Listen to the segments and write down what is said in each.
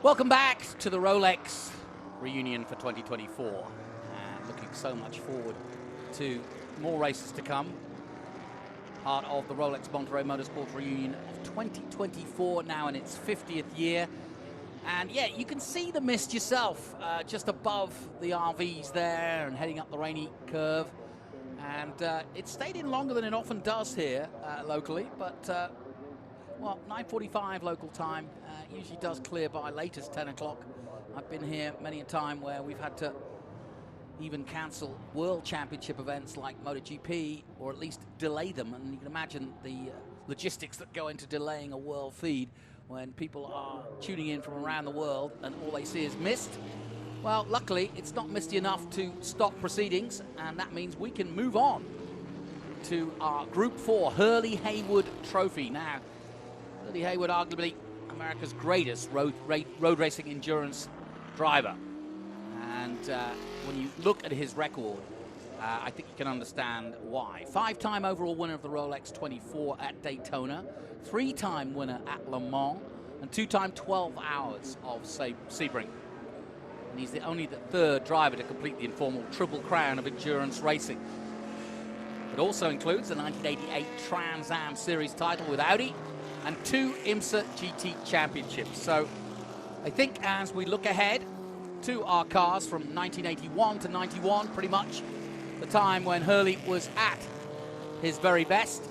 Welcome back to the Rolex reunion for 2024. And looking so much forward to more races to come. Part of the Rolex Monterey Motorsports reunion of 2024, now in its 50th year. And yeah, you can see the mist yourself, just above the RVs there and heading up the rainy curve. And it stayed in longer than it often does here locally, but well, 9:45 local time, usually does clear by latest 10 o'clock. I've been here many a time where we've had to even cancel World Championship events like MotoGP, or at least delay them. And you can imagine the logistics that go into delaying a world feed when people are tuning in from around the world and all they see is mist. Well, luckily, it's not misty enough to stop proceedings, and that means we can move on to our Group 4 Hurley Haywood Trophy. Now, Hurley Haywood, arguably America's greatest road racing endurance driver. And when you look at his record, I think you can understand why. 5-time overall winner of the Rolex 24 at Daytona, 3-time winner at Le Mans, and 2-time 12 hours of Sebring. And he's only the 3rd driver to complete the informal Triple Crown of endurance racing. It also includes the 1988 Trans Am Series title with Audi and 2 IMSA GT championships. So I think as we look ahead to our cars from 1981 to 91, pretty much the time when Hurley was at his very best.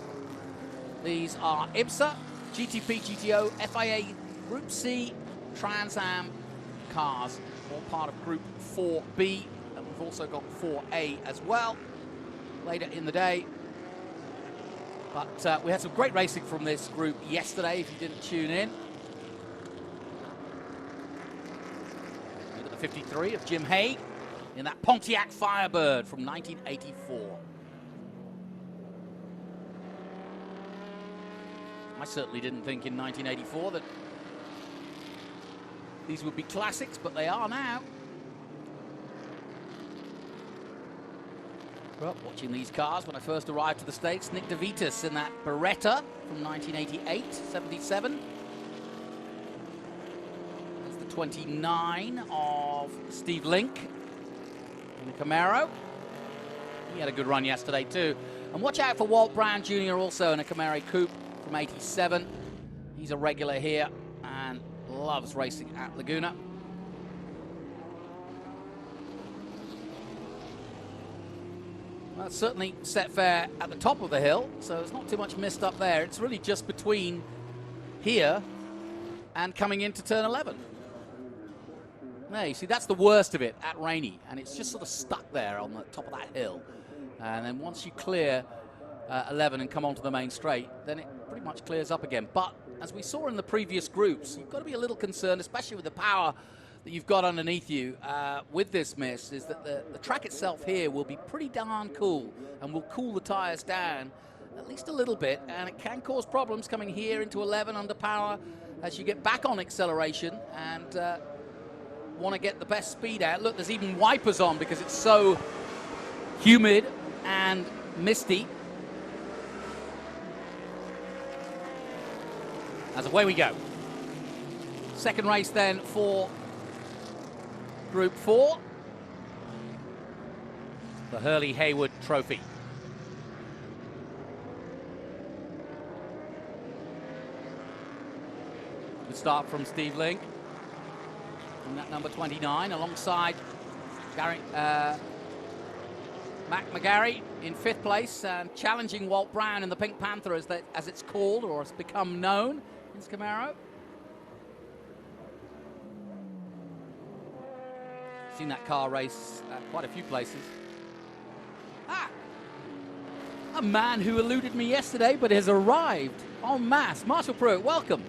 These are IMSA, GTP, GTO, FIA, Group C, Trans Am cars, all part of Group 4B, and we've also got 4A as well later in the day. But we had some great racing from this group yesterday, if you didn't tune in. Look at the 53 of Jim Hay in that Pontiac Firebird from 1984. I certainly didn't think in 1984 that these would be classics, but they are now. Well, watching these cars when I first arrived to the States, Nick DeVitis in that Beretta from 1988, 77. There's the 29 of Steve Link in the Camaro. He had a good run yesterday too. And watch out for Walt Brown Jr. also in a Camaro Coupe from 87. He's a regular here and loves racing at Laguna. Well, it's certainly set fair at the top of the hill, so there's not too much mist up there. It's really just between here and coming into turn 11. There, you see, that's the worst of it at Rainy, and it's just sort of stuck there on the top of that hill. And then once you clear 11 and come onto the main straight, then it pretty much clears up again. But as we saw in the previous groups, you've got to be a little concerned, especially with the power that you've got underneath you with this mist, is that the track itself here will be pretty darn cool and will cool the tires down at least a little bit, and it can cause problems coming here into 11 under power as you get back on acceleration and want to get the best speed out. Look, there's even wipers on because it's so humid and misty. As away we go. Second race then for Group 4, the Hurley Haywood Trophy. Good start from Steve Link in that number 29, alongside Mac McGarry in 5th place and challenging Walt Brown in the Pink Panther as it's called, or has become known in Camaro. Seen that car race at quite a few places. A man who eluded me yesterday but has arrived en masse. Marshall Pruitt, welcome.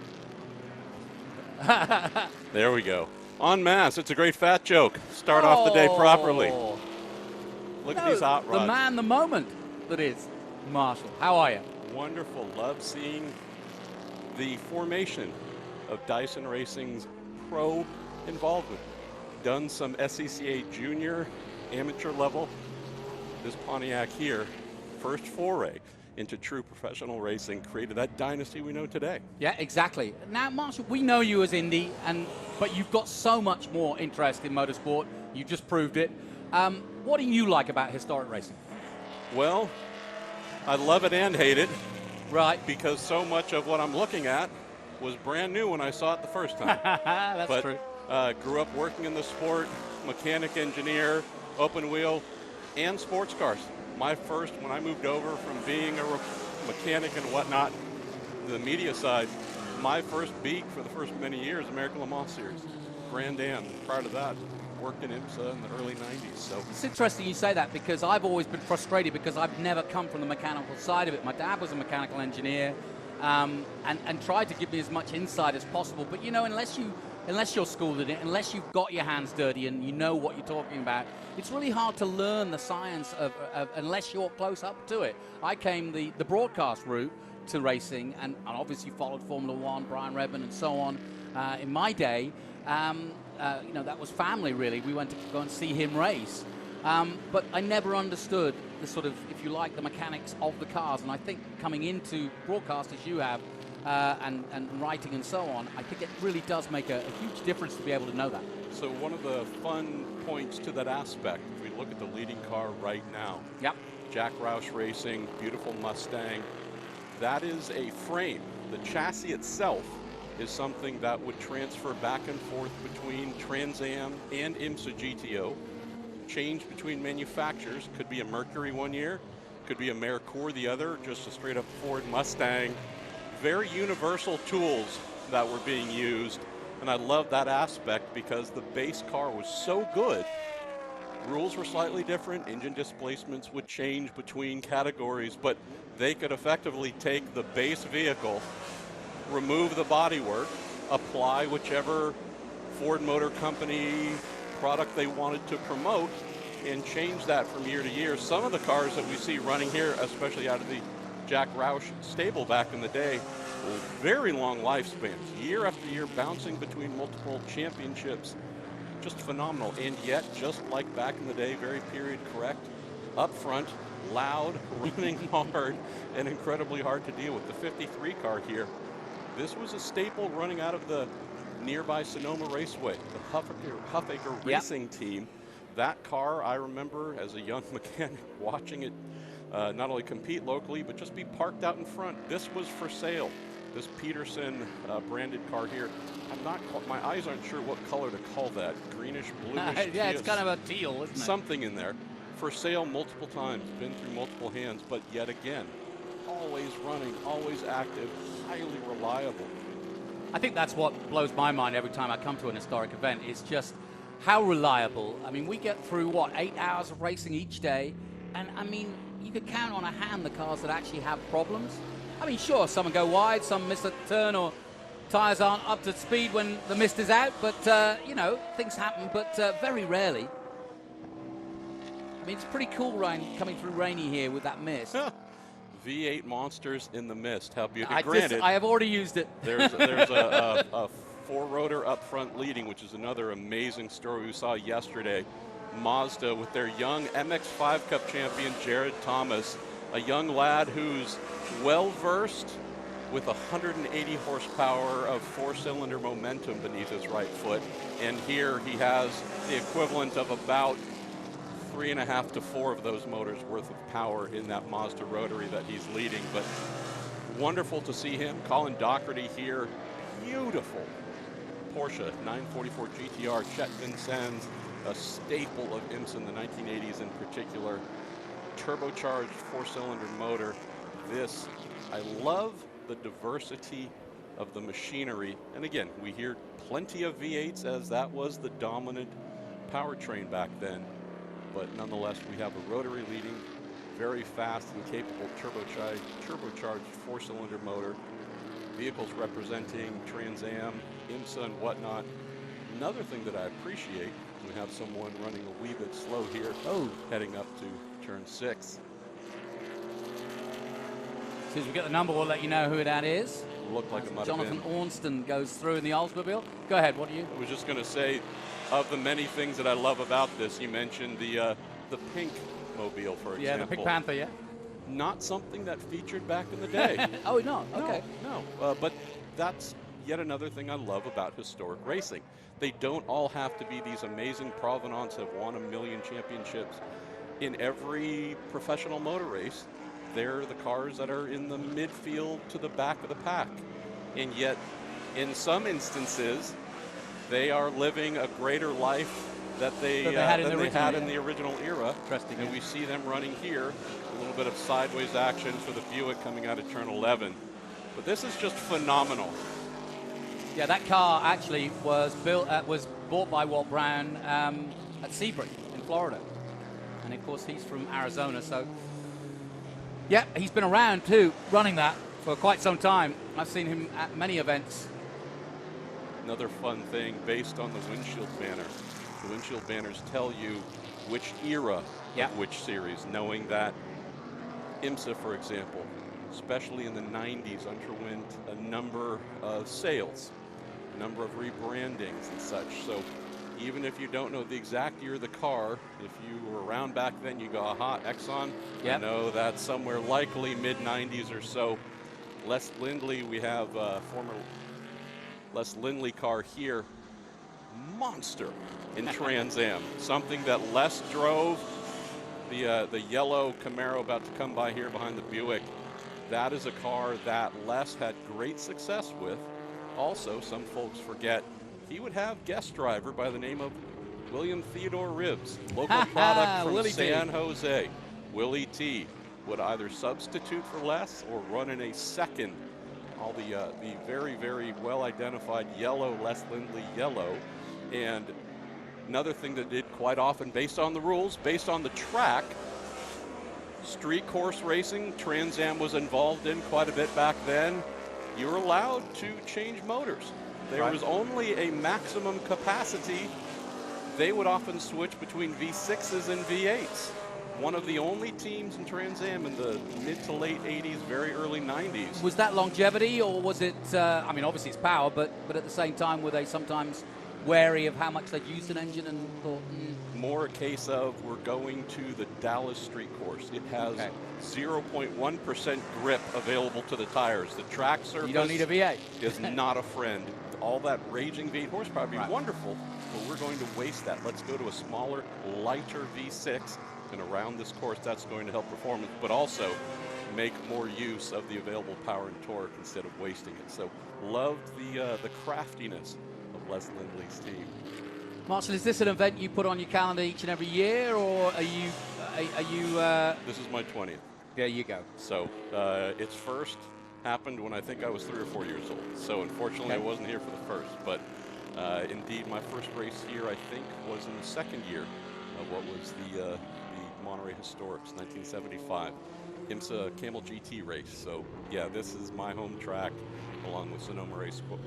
There we go. En masse, it's a great fat joke. Start off the day properly. Look at these hot rods. The man, the moment that is Marshall. How are you? Wonderful. Love seeing the formation of Dyson Racing's pro involvement. Done some SCCA junior amateur level. This Pontiac here, first foray into true professional racing, created that dynasty we know today. Yeah, exactly. Now, Marshall, we know you as Indy, but you've got so much more interest in motorsport. You just proved it. What do you like about historic racing? Well, I love it and hate it. Right. Because so much of what I'm looking at was brand new when I saw it the first time. That's true. Grew up working in the sport, mechanic, engineer, open wheel, and sports cars. When I moved over from being a mechanic and whatnot, the media side, my first beat for the first many years, American Le Mans Series, Grand Am. Prior to that, worked in IMSA in the early 90s. So it's interesting you say that, because I've always been frustrated because I've never come from the mechanical side of it. My dad was a mechanical engineer and tried to give me as much insight as possible. But, you know, unless you're schooled in it, unless you've got your hands dirty and you know what you're talking about, it's really hard to learn the science of unless you're close up to it. I came the broadcast route to racing and obviously followed Formula One, Brian Redman and so on. In my day, you know, that was family really. We went to go and see him race. But I never understood the sort of, if you like, the mechanics of the cars. And I think coming into broadcast as you have, and writing and so on, I think it really does make a huge difference to be able to know that. So one of the fun points to that aspect, if we look at the leading car right now, yep. Jack Roush Racing, beautiful Mustang, that is a frame. The chassis itself is something that would transfer back and forth between Trans Am and IMSA GTO, change between manufacturers, could be a Mercury one year, could be a Merkur the other, just a straight up Ford Mustang. Very universal tools that were being used, and I love that aspect because the base car was so good. Rules were slightly different, engine displacements would change between categories, but they could effectively take the base vehicle, remove the bodywork, apply whichever Ford Motor Company product they wanted to promote, and change that from year to year. Some of the cars that we see running here, especially out of the Jack Roush stable back in the day, very long lifespans, year after year, bouncing between multiple championships. Just phenomenal. And yet, just like back in the day, very period correct, up front, loud, running hard, and incredibly hard to deal with. The 53 car here, this was a staple running out of the nearby Sonoma Raceway, the Huffaker Racing team. That car, I remember as a young mechanic watching it not only compete locally, but just be parked out in front. This was for sale. This Peterson branded car here. My eyes aren't sure what color to call that. Greenish, bluish. Yeah, it's kind of a teal, isn't it? Something in there. For sale multiple times, been through multiple hands, but yet again, always running, always active, highly reliable. I think that's what blows my mind every time I come to an historic event. It's just how reliable. I mean, we get through, what, 8 hours of racing each day, and I mean, you could count on a hand the cars that actually have problems. I mean, sure, some go wide, some miss a turn, or tires aren't up to speed when the mist is out, but, you know, things happen, but very rarely. I mean, it's pretty cool coming through rainy here with that mist. V8 monsters in the mist. How beautiful. I have already used it. There's a four-rotor up front leading, which is another amazing story we saw yesterday. Mazda with their young MX-5 Cup champion, Jared Thomas, a young lad who's well-versed with 180 horsepower of four-cylinder momentum beneath his right foot. And here he has the equivalent of about 3.5 to 4 of those motors worth of power in that Mazda rotary that he's leading. But wonderful to see him. Colin Doherty here, beautiful Porsche 944 GTR, Chet Vincennes, a staple of IMSA in the 1980s in particular. Turbocharged four-cylinder motor. This, I love the diversity of the machinery. And again, we hear plenty of V8s as that was the dominant powertrain back then. But nonetheless, we have a rotary leading, very fast and capable turbocharged four-cylinder motor. Vehicles representing Trans Am, IMSA, and whatnot. Another thing that I appreciate, we have someone running a wee bit slow here, heading up to turn 6. As soon as we get the number, we'll let you know who that is. Looked like it might Jonathan have been. Ornston goes through in the Oldsmobile. Go ahead, what do you? I was just going to say, of the many things that I love about this, you mentioned the pink mobile, for example. Yeah, the Pink Panther, yeah. not something that featured back in the day. Oh, no, okay. No. But that's yet another thing I love about historic racing. They don't all have to be these amazing provenance have won 1 million championships. In every professional motor race, they're the cars that are in the midfield to the back of the pack. And yet, in some instances, they are living a greater life that they had in the original era. Interesting. And we see them running here, a little bit of sideways action for the Buick coming out of turn 11. But this is just phenomenal. Yeah, that car actually was bought by Walt Brown at Sebring in Florida. And of course, he's from Arizona, so yeah, he's been around too, running that for quite some time. I've seen him at many events. Another fun thing based on the windshield banner. The windshield banners tell you which era of which series, knowing that IMSA, for example, especially in the 90s, underwent a number of sales, a number of rebrandings and such. So even if you don't know the exact year of the car, if you were around back then, you go, aha, Exxon, I know that's somewhere likely mid-90s or so. Les Lindley, we have former Les Lindley car here, monster in Trans Am, something that Les drove, the yellow Camaro about to come by here behind the Buick. That is a car that Les had great success with. Also, some folks forget, he would have guest driver by the name of William Theodore Ribbs, local product from San Jose. Willie T would either substitute for Les or run in a second. All the very, very well-identified yellow, Les Lindley yellow. And another thing that did quite often, based on the rules, based on the track, street course racing, Trans Am was involved in quite a bit back then. You were allowed to change motors. There was only a maximum capacity. They would often switch between V6s and V8s. One of the only teams in Trans Am in the mid to late 80s, very early 90s. Was that longevity, or was it, I mean, obviously it's power, but at the same time, were they sometimes wary of how much they'd used an engine and thought, More a case of, we're going to the Dallas street course. It has 0.1% grip available to the tires. The track surface you don't need a V8. is not a friend. All that raging V8 horsepower would be wonderful, but we're going to waste that. Let's go to a smaller, lighter V6, and around this course, that's going to help performance, but also make more use of the available power and torque instead of wasting it. So loved the craftiness of Les Lindley's team. Marshall, is this an event you put on your calendar each and every year, or are you? This is my 20th. There you go. So its first happened when I think I was 3 or 4 years old. So unfortunately, I wasn't here for the first. But indeed, my first race here, I think, was in the second year of what was the Monterey Historics, 1975. IMSA Camel GT race. So yeah, this is my home track, along with Sonoma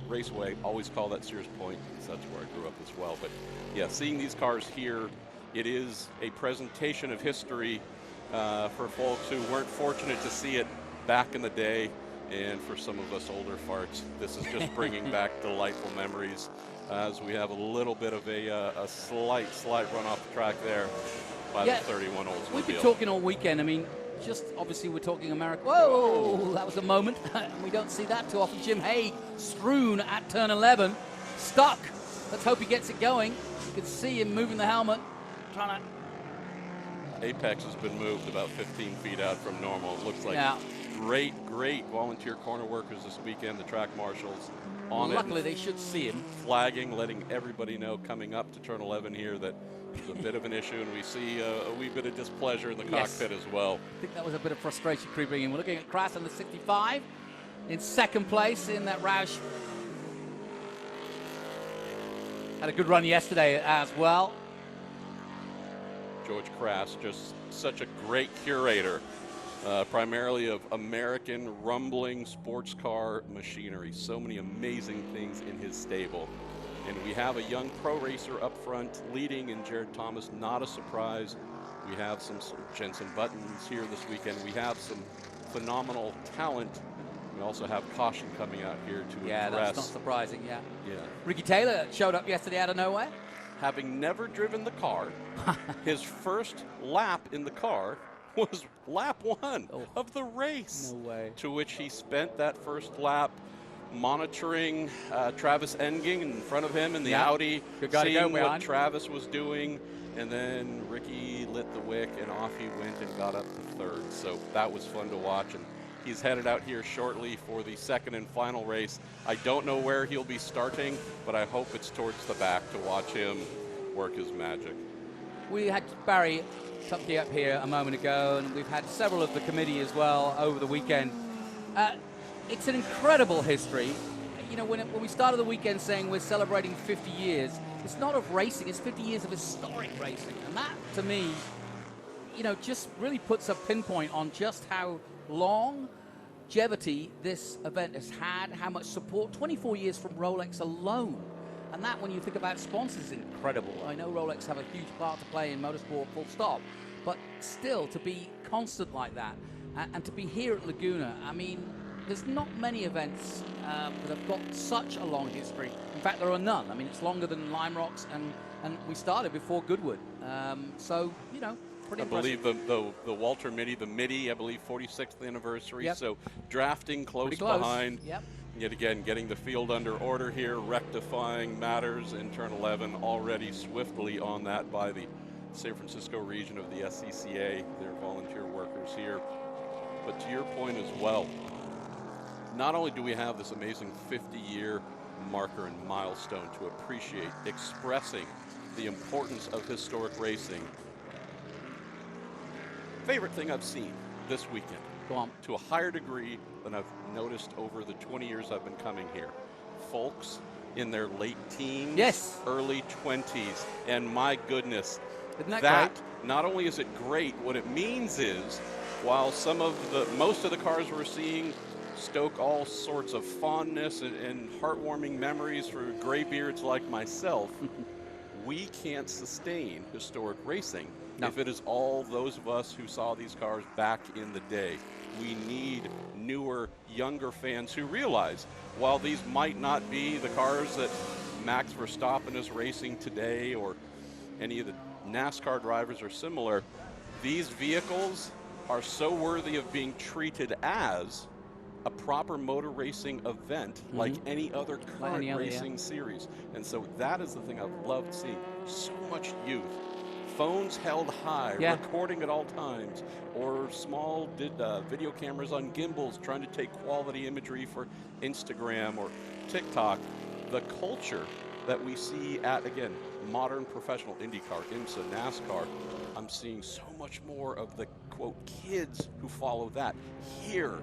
Raceway. Always call that Sears Point, because that's where I grew up as well. But yeah, seeing these cars here, it is a presentation of history for folks who weren't fortunate to see it back in the day. And for some of us older farts, this is just bringing back delightful memories, as we have a little bit of a slight run off the track there by the 31 Oldsmobile. We've been talking all weekend. I mean, just obviously we're talking America. Whoa, that was a moment. We don't see that too often. Jim Haig strewn at turn 11, stuck. Let's hope he gets it going. You can see him moving the helmet, trying to... Apex has been moved about 15 feet out from normal. It looks like great volunteer corner workers this weekend, the track marshals on it. Luckily, they should see him. Flagging, letting everybody know coming up to turn 11 here that there's a bit of an issue, and we see a wee bit of displeasure in the cockpit as well. I think that was a bit of frustration creeping in. We're looking at Kras in the 65 in second place in that Roush. Had a good run yesterday as well. George Kras, just such a great curator, primarily of American rumbling sports car machinery. So many amazing things in his stable. And we have a young pro racer up front leading in Jared Thomas, not a surprise. We have some Jensen Buttons here this weekend. We have some phenomenal talent. We also have caution coming out here to address. That's not surprising, Ricky Taylor showed up yesterday out of nowhere. Having never driven the car, his first lap in the car, was lap 1 of the race. No way. To which he spent that first lap monitoring Travis Enging in front of him in the Audi, seeing what Travis was doing, and then Ricky lit the wick and off he went and got up to 3rd. So that was fun to watch, and he's headed out here shortly for the 2nd and final race. I don't know where he'll be starting, but I hope it's towards the back to watch him work his magic. We had Barry Tupke up here a moment ago, and we've had several of the committee as well over the weekend. It's an incredible history. You know, when we started the weekend saying we're celebrating 50 years, it's not of racing, it's 50 years of historic racing. And that, to me, you know, just really puts a pinpoint on just how longevity this event has had, how much support, 24 years from Rolex alone. And that, when you think about sponsors, is incredible. I know Rolex have a huge part to play in motorsport, full stop. But still, to be constant like that, and to be here at Laguna, I mean, there's not many events that have got such a long history. In fact, there are none. I mean, it's longer than Lime Rocks, and we started before Goodwood. So, you know, pretty impressive. I believe the Walter Mitty, I believe 46th anniversary. Yep. So drafting close behind. Yep. Yet again, getting the field under order here, rectifying matters in turn 11, already swiftly on that by the San Francisco region of the SCCA, their volunteer workers here. But to your point as well, not only do we have this amazing 50-year marker and milestone to appreciate, expressing the importance of historic racing. Favorite thing I've seen this weekend, go on, to a higher degree than I've noticed over the 20 years I've been coming here. Folks in their late teens, yes, early 20s, and my goodness, isn't that great? Not only is it great, what it means is, while most of the cars we're seeing stoke all sorts of fondness and heartwarming memories for graybeards like myself, we can't sustain historic racing if it is all those of us who saw these cars back in the day. We need newer, younger fans who realize, while these might not be the cars that Max Verstappen is racing today or any of the NASCAR drivers are similar, these vehicles are so worthy of being treated as a proper motor racing event like any other current racing series. And so that is the thing I've loved seeing. So much youth. Phones held high, recording at all times, or small video cameras on gimbals trying to take quality imagery for Instagram or TikTok. The culture that we see at, again, modern professional IndyCar, IMSA, NASCAR, I'm seeing so much more of the, quote, kids who follow that here.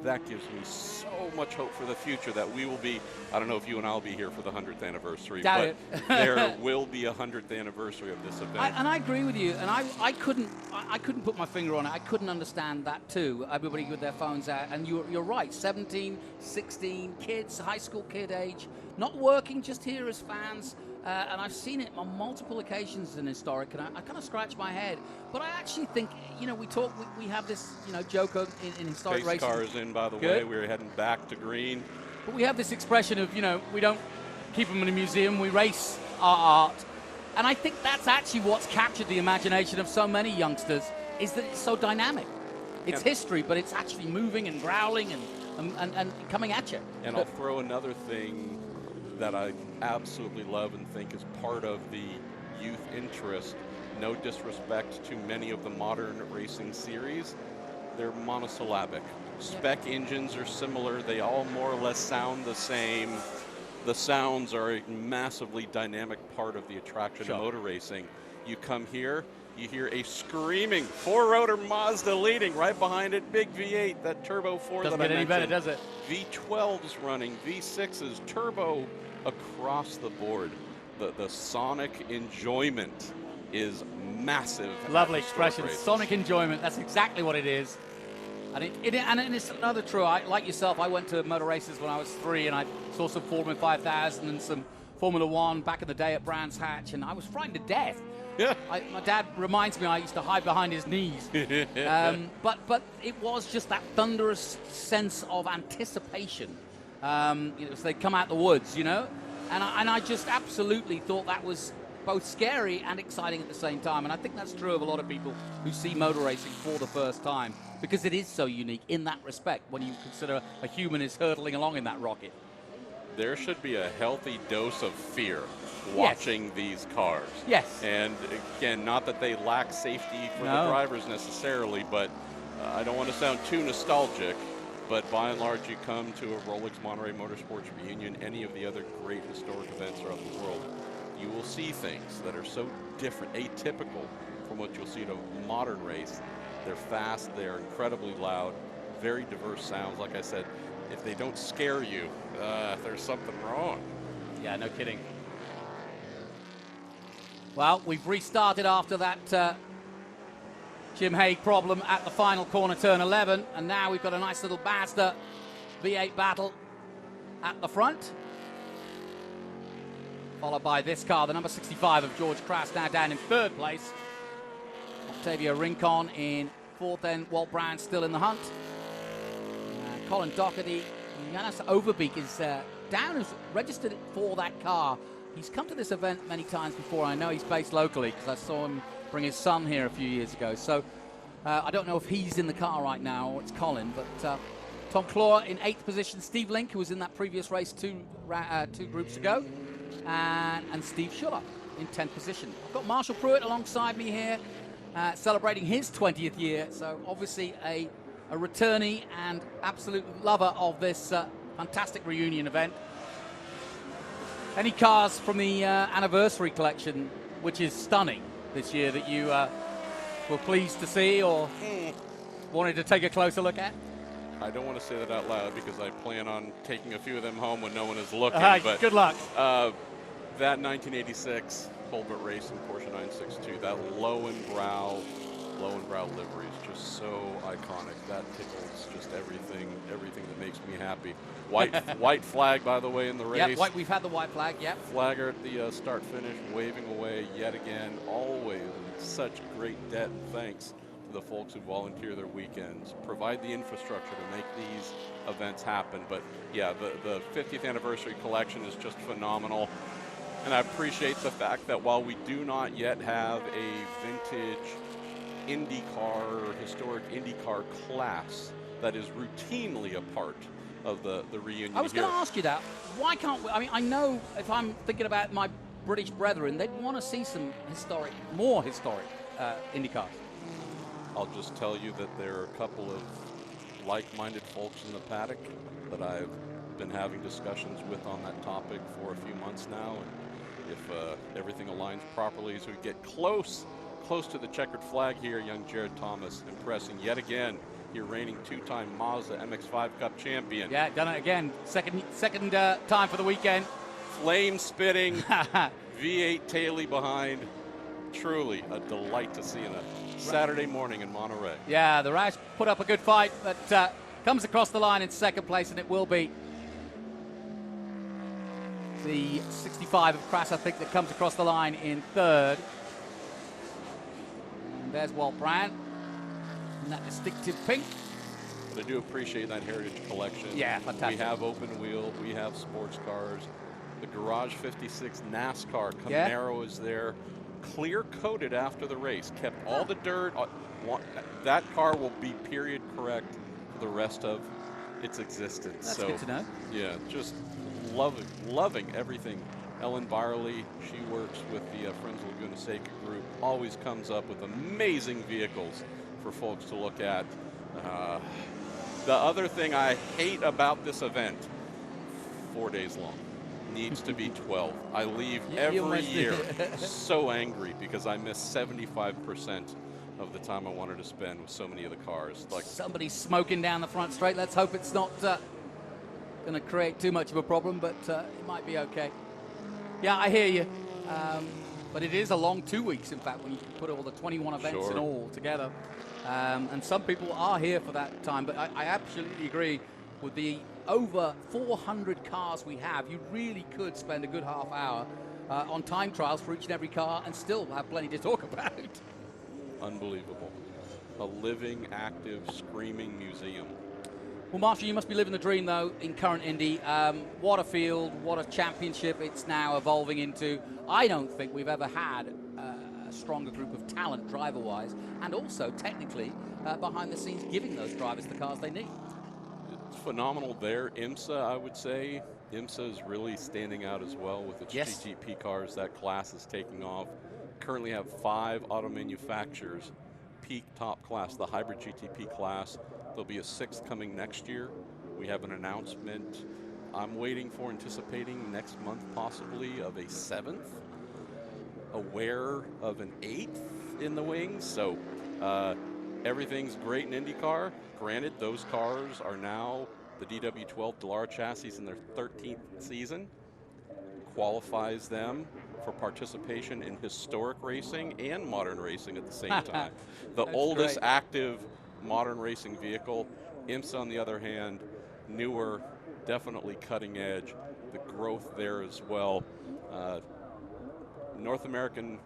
That gives me so much hope for the future that we will be, I don't know if you and I will be here for the 100th anniversary, but there will be a 100th anniversary of this event. And I agree with you, and I couldn't put my finger on it. I couldn't understand that too, everybody with their phones out. And you're right, 17, 16, kids, high school kid age, not working, just here as fans. And I've seen it on multiple occasions in historic, and I kind of scratch my head. But I actually think, you know, we have this, you know, joke in historic Pace racing. Cars in, by the way. We're heading back to green. But we have this expression of, you know, we don't keep them in a museum, we race our art. And I think that's actually what's captured the imagination of so many youngsters, is that it's so dynamic. It's history, but it's actually moving and growling and coming at you. And I'll throw another thing that I absolutely love and think is part of the youth interest. No disrespect to many of the modern racing series, they're monosyllabic. Spec engines are similar, they all more or less sound the same. The sounds are a massively dynamic part of the attraction of motor racing. You come here, you hear a screaming four-rotor Mazda leading, right behind it, big V8, that turbo 4 Doesn't that I get any better, does it? V12's running, V6's, turbo across the board. The sonic enjoyment is massive. Lovely expression, sonic enjoyment. That's exactly what it is. And it's another true. Like yourself, I went to motor races when I was 3, and I saw some Formula 5000 and some Formula 1 back in the day at Brands Hatch, and I was frightened to death. Yeah. My dad reminds me I used to hide behind his knees. But it was just that thunderous sense of anticipation. You know, so they come out the woods, you know, and I just absolutely thought that was both scary and exciting at the same time. And I think that's true of a lot of people who see motor racing for the first time, because it is so unique in that respect when you consider a human is hurtling along in that rocket. There should be a healthy dose of fear watching these cars. Yes. And again, not that they lack safety for the drivers necessarily, but I don't want to sound too nostalgic, but by and large, you come to a Rolex Monterey Motorsports reunion, any of the other great historic events around the world, you will see things that are so different, atypical from what you'll see at a modern race. They're fast, they're incredibly loud, very diverse sounds. Like I said, if they don't scare you, there's something wrong. Yeah, no kidding. Well, we've restarted after that Jim Hague problem at the final corner, turn 11, and now we've got a nice little Mazda V8 battle at the front, followed by this car, the number 65 of George Kraus, now down in third place. Octavio Rincon in fourth, then Walt Brown still in the hunt. Colin Doherty, Janis Overbeek is down, who's registered for that car. He's come to this event many times before. I know he's based locally because I saw him bring his son here a few years ago. So I don't know if he's in the car right now or it's Colin, but Tom Claw in 8th position, Steve Link, who was in that previous race two groups ago, and Steve Schuller in 10th position. I've got Marshall Pruitt alongside me here, celebrating his 20th year, so obviously a returnee and absolute lover of this fantastic reunion event. Any cars from the anniversary collection, which is stunning this year, that you were pleased to see or wanted to take a closer look at? I don't want to say that out loud because I plan on taking a few of them home when no one is looking. But good luck. That 1986 Colbert Racing Porsche 962, that Lowenbrow livery is just so iconic. That tickles just everything that makes me happy. White flag, by the way, in the race. Yep, we've had the white flag, yep. Flagger at the start finish, waving away yet again. Always such great debt and thanks to the folks who volunteer their weekends, provide the infrastructure to make these events happen. But yeah, the 50th anniversary collection is just phenomenal. And I appreciate the fact that while we do not yet have a vintage IndyCar, historic IndyCar class that is routinely a part of the reunion. I was going to ask you that. Why can't we? I mean, I know if I'm thinking about my British brethren, they'd want to see some more historic IndyCars. I'll just tell you that there are a couple of like-minded folks in the paddock that I've been having discussions with on that topic for a few months now. And if everything aligns properly as we get close to the checkered flag here, young Jared Thomas impressing yet again. Your reigning two-time Mazda MX-5 Cup champion. Yeah, done it again. Second time for the weekend. Flame spitting, V8 Taily behind. Truly a delight to see in a Saturday morning in Monterey. Yeah, the Roush put up a good fight, but comes across the line in second place, and it will be the 65 of Kraus, I think, that comes across the line in third. And there's Walt Brown in that distinctive pink. But I do appreciate that heritage collection. Yeah, fantastic. We have open wheel, we have sports cars. The Garage 56 NASCAR Camaro is there. Clear coated after the race, kept all the dirt. That car will be period correct for the rest of its existence. That's good to know. Yeah, just loving everything. Ellen Byerly, she works with the Friends of Laguna Seca group, always comes up with amazing vehicles for folks to look at. The other thing I hate about this event, 4 days long. Needs to be 12. I leave every year so angry because I miss 75% of the time I wanted to spend with so many of the cars. Like somebody's smoking down the front straight. Let's hope it's not going to create too much of a problem, but it might be okay. Yeah, I hear you. But it is a long 2 weeks, in fact, when you put all the 21 events and all together. And some people are here for that time, but I absolutely agree with the over 400 cars we have. You really could spend a good half hour on time trials for each and every car and still have plenty to talk about. Unbelievable. A living, active, screaming museum. Well, Marshall, you must be living the dream, though, in current Indy. What a field, what a championship it's now evolving into. I don't think we've ever had a stronger group of talent driver-wise, and also technically behind the scenes giving those drivers the cars they need. It's phenomenal there. IMSA, I would say, IMSA is really standing out as well with its GTP cars. That class is taking off. Currently have 5 auto manufacturers peak top class, the hybrid GTP class. There'll be a 6th coming next year. We have an announcement I'm waiting for, anticipating next month possibly, of a 7th. Aware of an 8th in the wings. So everything's great in IndyCar. Granted, those cars are now the DW12 Dallara chassis in their 13th season. Qualifies them for participation in historic racing and modern racing at the same time. The oldest active modern racing vehicle. IMSA, on the other hand, newer, definitely cutting edge. The growth there as well. North American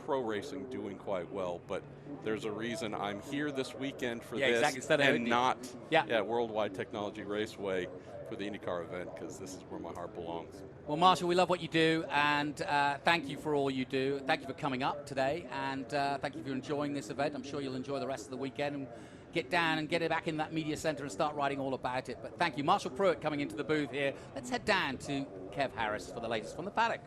pro racing doing quite well, but there's a reason I'm here this weekend for this and not at Worldwide Technology Raceway for the IndyCar event, because this is where my heart belongs. Well, Marshall, we love what you do, and thank you for all you do. Thank you for coming up today, and thank you for enjoying this event. I'm sure you'll enjoy the rest of the weekend and get down and get it back in that media center and start writing all about it. But thank you. Marshall Pruitt coming into the booth here. Let's head down to Kev Harris for the latest from the paddock.